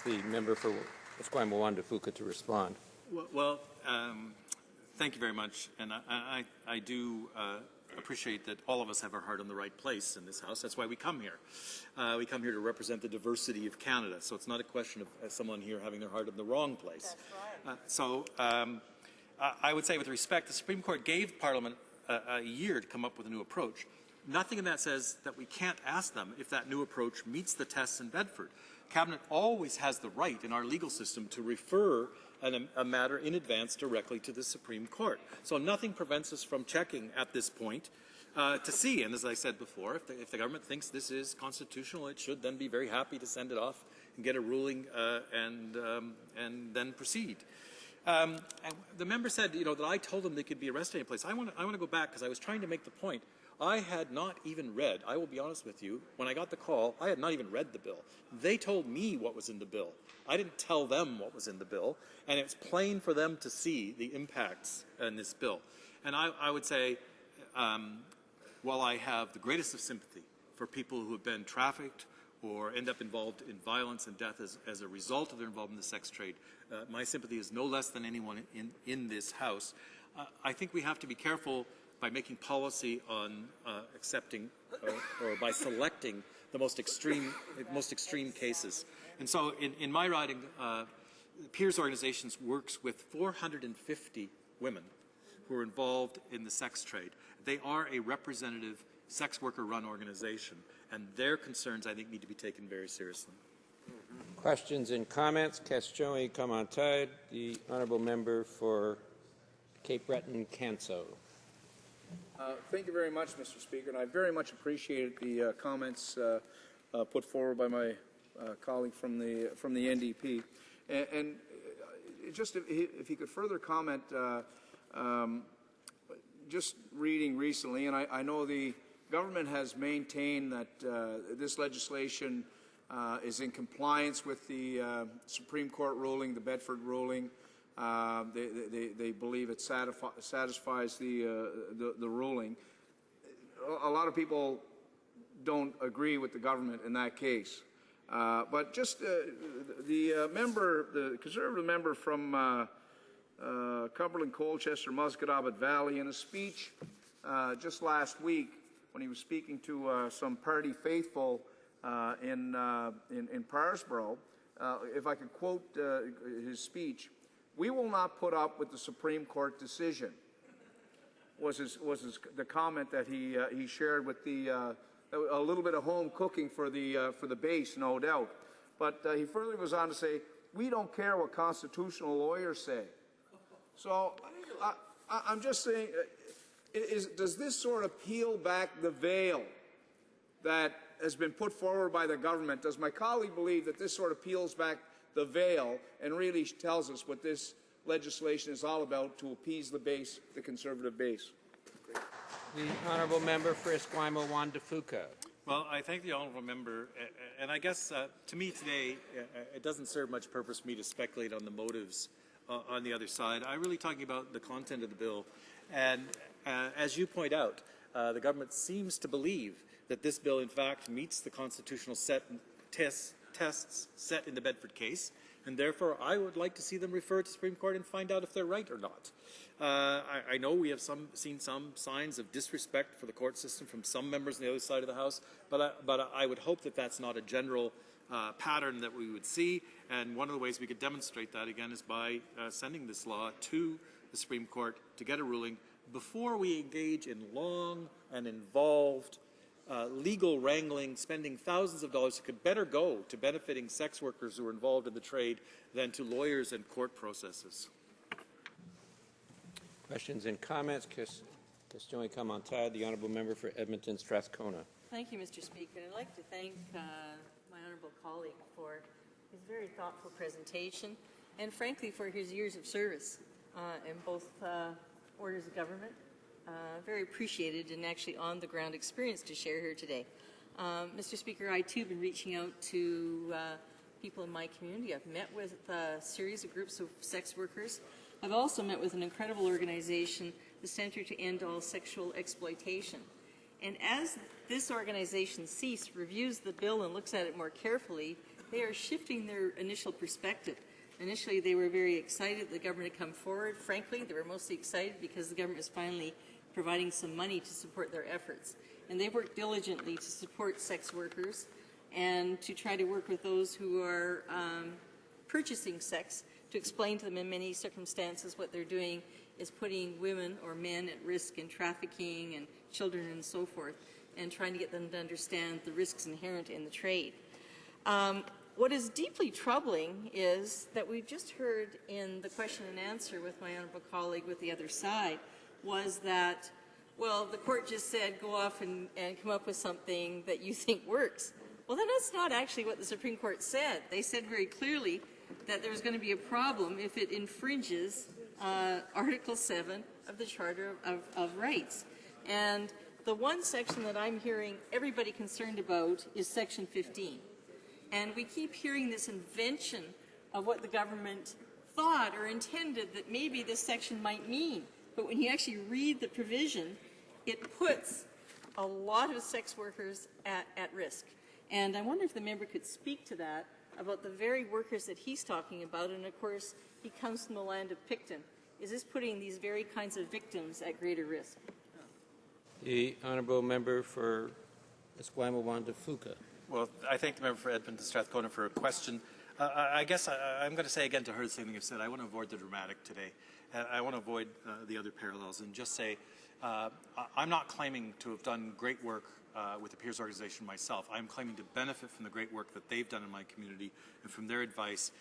the member for Esquimalt-Fuka to respond. Well, thank you very much, and I do appreciate that all of us have our heart in the right place in this House. That's why we come here. We come here to represent the diversity of Canada, so it's not a question of someone here having their heart in the wrong place. That's right. I would say with respect, the Supreme Court gave Parliament a year to come up with a new approach. Nothing in that says that we can't ask them if that new approach meets the tests in Bedford. Cabinet always has the right in our legal system to refer a matter in advance directly to the Supreme Court. So nothing prevents us from checking at this point to see. And as I said before, if the government thinks this is constitutional, it should then be very happy to send it off and get a ruling and then proceed. And the member said, that I told them they could be arrested any place. I want to go back because I was trying to make the point. I had not even read, I will be honest with you, when I got the call, I had not even read the bill. They told me what was in the bill. I didn't tell them what was in the bill, and it's plain for them to see the impacts in this bill. And I would say, while I have the greatest of sympathy for people who have been trafficked or end up involved in violence and death as a result of their involvement in the sex trade, my sympathy is no less than anyone in this House. I think we have to be careful by making policy on accepting or by selecting the most extreme cases. And so in my riding, Peers Organizations works with 450 women who are involved in the sex trade. They are a representative sex worker-run organization, and their concerns, I think, need to be taken very seriously. Questions and comments? Question commentaire. The honourable member for Cape Breton-Canso. Thank you very much, Mr. Speaker, and I very much appreciated the comments put forward by my colleague from the NDP. And just if he could further comment, just reading recently, and I know the government has maintained that this legislation is in compliance with the Supreme Court ruling, the Bedford ruling. They believe it satisfies the ruling. A lot of people don't agree with the government in that case. But just the Conservative member from Cumberland, Colchester, Musquodoboit Valley, in a speech just last week when he was speaking to some party faithful in Parsborough, if I could quote his speech, "We will not put up with the Supreme Court decision," was the comment that he shared with a little bit of home cooking for the base, no doubt. But he further goes on to say, "We don't care what constitutional lawyers say." So I'm just saying, does this sort of peel back the veil that has been put forward by the government? Does my colleague believe that this sort of peels back the veil and really tells us what this legislation is all about to appease the base, the Conservative base? The honourable member for Esquimalt-Fuka. Well, I thank the honourable member, and I guess to me today, it doesn't serve much purpose for me to speculate on the motives on the other side. I'm really talking about the content of the bill, and as you point out, the government seems to believe that this bill, in fact, meets the constitutional tests set in the Bedford case, and therefore I would like to see them referred to the Supreme Court and find out if they're right or not. I know we have seen some signs of disrespect for the court system from some members on the other side of the House, but I would hope that that's not a general pattern that we would see, and one of the ways we could demonstrate that, again, is by sending this law to the Supreme Court to get a ruling before we engage in long and involved legal wrangling, spending thousands of dollars that could better go to benefiting sex workers who are involved in the trade than to lawyers and court processes. Questions and comments? Question commentaire. The honourable member for Edmonton Strathcona. Thank you, Mr. Speaker. I'd like to thank my honourable colleague for his very thoughtful presentation and, frankly, for his years of service in both orders of government. Very appreciated and actually on-the-ground experience to share here today. Mr. Speaker, I too have been reaching out to people in my community. I've met with a series of groups of sex workers. I've also met with an incredible organization, the Centre to End All Sexual Exploitation. And as this organization, CEASE, reviews the bill and looks at it more carefully, they are shifting their initial perspective. Initially, they were very excited the government had come forward. Frankly, they were mostly excited because the government was finally providing some money to support their efforts. And they worked diligently to support sex workers and to try to work with those who are purchasing sex, to explain to them in many circumstances what they're doing is putting women or men at risk in trafficking and children and so forth, and trying to get them to understand the risks inherent in the trade. What is deeply troubling is that we've just heard in the question and answer with my honourable colleague with the other side was that, well, the court just said go off and come up with something that you think works. Well, then that's not actually what the Supreme Court said. They said very clearly that there's going to be a problem if it infringes Article 7 of the Charter of Rights. And the one section that I'm hearing everybody concerned about is Section 15. And we keep hearing this invention of what the government thought or intended that maybe this section might mean. But when you actually read the provision, it puts a lot of sex workers at risk. And I wonder if the member could speak to that, about the very workers that he's talking about. And of course, he comes from the land of Picton. Is this putting these very kinds of victims at greater risk? The honourable member for Esquimalt-Fuca. Well, I thank the member for Edmonton Strathcona for a question. I guess I'm going to say again to her the same thing I've said. I want to avoid the dramatic today. I want to avoid the other parallels and just say I'm not claiming to have done great work with the peers organization myself. I'm claiming to benefit from the great work that they've done in my community and from their advice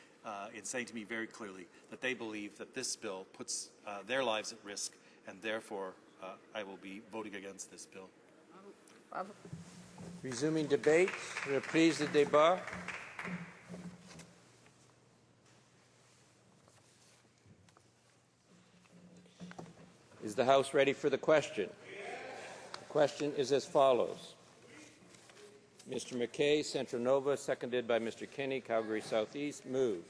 in saying to me very clearly that they believe that this bill puts their lives at risk, and therefore I will be voting against this bill. Resuming debate. Reprise de débat. Is the House ready for the question? The question is as follows. Mr. McKay, Central Nova, seconded by Mr. Kenny, Calgary Southeast, move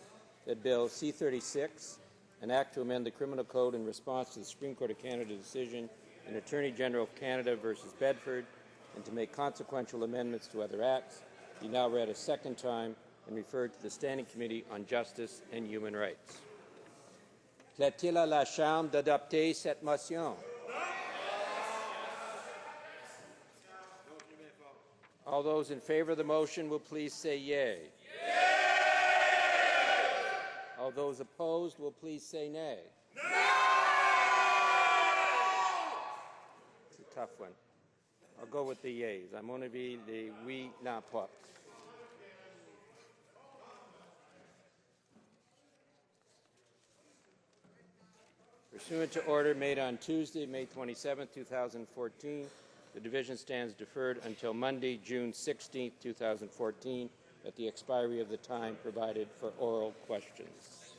that Bill C-36, an act to amend the Criminal Code in response to the Supreme Court of Canada decision in Attorney General of Canada versus Bedford, and to make consequential amendments to other acts, be now read a second time and referred to the Standing Committee on Justice and Human Rights. Plaît-il à la Chambre d'adopter cette motion? All those in favor of the motion will please say yea. Yea! All those opposed will please say nay. No! It's a tough one. I'll go with the yeas. À mon avis, les oui l'emportent. Pursuant to order made on Tuesday, May 27, 2014, the division stands deferred until Monday, June 16, 2014, at the expiry of the time provided for oral questions.